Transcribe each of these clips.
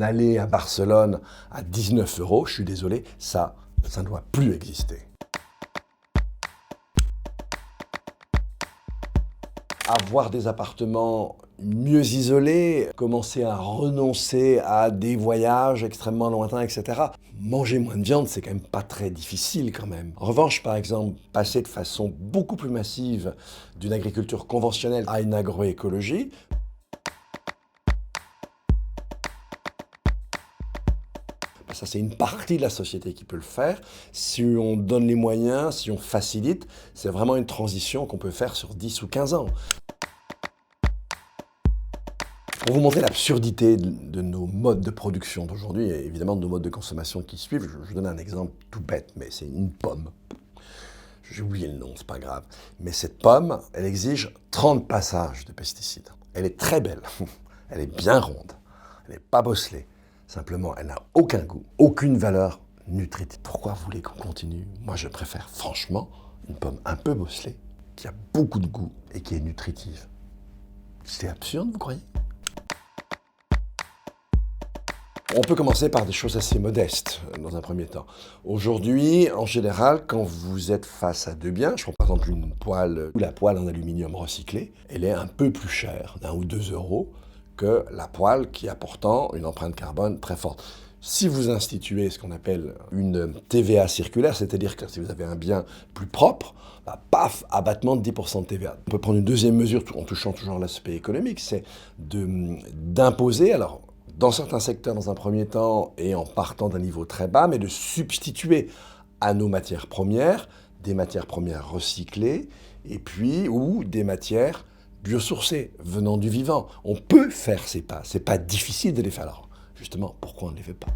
Aller à Barcelone à 19 €, je suis désolé, ça ne doit plus exister. Avoir des appartements mieux isolés, commencer à renoncer à des voyages extrêmement lointains, etc. Manger moins de viande, c'est quand même pas très difficile quand même. En revanche, par exemple, passer de façon beaucoup plus massive d'une agriculture conventionnelle à une agroécologie, ça, c'est une partie de la société qui peut le faire. Si on donne les moyens, si on facilite, c'est vraiment une transition qu'on peut faire sur 10 ou 15 ans. Pour vous montrer l'absurdité de nos modes de production d'aujourd'hui, et évidemment de nos modes de consommation qui suivent, je vous donne un exemple tout bête, mais c'est une pomme. J'ai oublié le nom, c'est pas grave. Mais cette pomme, elle exige 30 passages de pesticides. Elle est très belle, elle est bien ronde, elle n'est pas bosselée. Simplement, elle n'a aucun goût, aucune valeur nutritive. Pourquoi vous voulez qu'on continue? Moi, je préfère franchement une pomme un peu bosselée, qui a beaucoup de goût et qui est nutritive. C'est absurde, vous croyez? On peut commencer par des choses assez modestes, dans un premier temps. Aujourd'hui, en général, quand vous êtes face à deux biens, je prends par exemple une poêle ou la poêle en aluminium recyclé, elle est un peu plus chère, d'1 ou 2 € que la poêle qui a pourtant une empreinte carbone très forte. Si vous instituez ce qu'on appelle une TVA circulaire, c'est-à-dire que si vous avez un bien plus propre, bah, paf, abattement de 10% de TVA. On peut prendre une deuxième mesure en touchant toujours l'aspect économique, c'est d'imposer, alors dans certains secteurs dans un premier temps et en partant d'un niveau très bas, mais de substituer à nos matières premières des matières premières recyclées et puis ou des matières biosourcées venant du vivant. On peut faire ces pas, c'est pas difficile de les faire. Alors justement, pourquoi on ne les fait pas?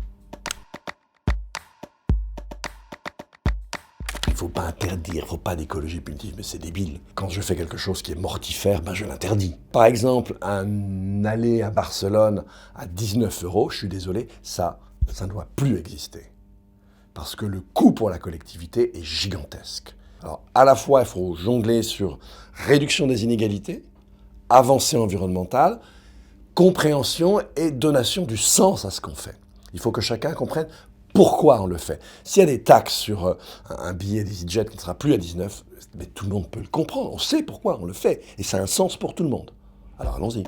Il ne faut pas interdire, il ne faut pas d'écologie punitive, mais c'est débile. Quand je fais quelque chose qui est mortifère, ben je l'interdis. Par exemple, un aller à Barcelone à 19 €, je suis désolé, ça ne doit plus exister. Parce que le coût pour la collectivité est gigantesque. Alors, à la fois, il faut jongler sur réduction des inégalités, avancée environnementale, compréhension et donation du sens à ce qu'on fait. Il faut que chacun comprenne pourquoi on le fait. S'il y a des taxes sur un billet d'EasyJet qui ne sera plus à 19, mais tout le monde peut le comprendre. On sait pourquoi on le fait. Et ça a un sens pour tout le monde. Alors allons-y.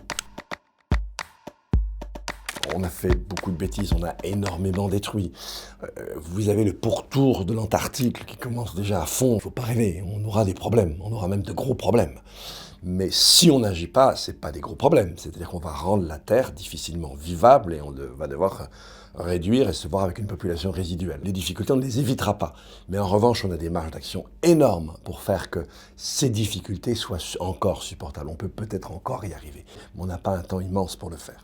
On a fait beaucoup de bêtises, on a énormément détruit. Vous avez le pourtour de l'Antarctique qui commence déjà à fond. Il ne faut pas rêver, on aura des problèmes. On aura même de gros problèmes. Mais si on n'agit pas, ce n'est pas des gros problèmes. C'est-à-dire qu'on va rendre la Terre difficilement vivable et on va devoir réduire et se voir avec une population résiduelle. Les difficultés, on ne les évitera pas. Mais en revanche, on a des marges d'action énormes pour faire que ces difficultés soient encore supportables. On peut peut-être encore y arriver, mais on n'a pas un temps immense pour le faire.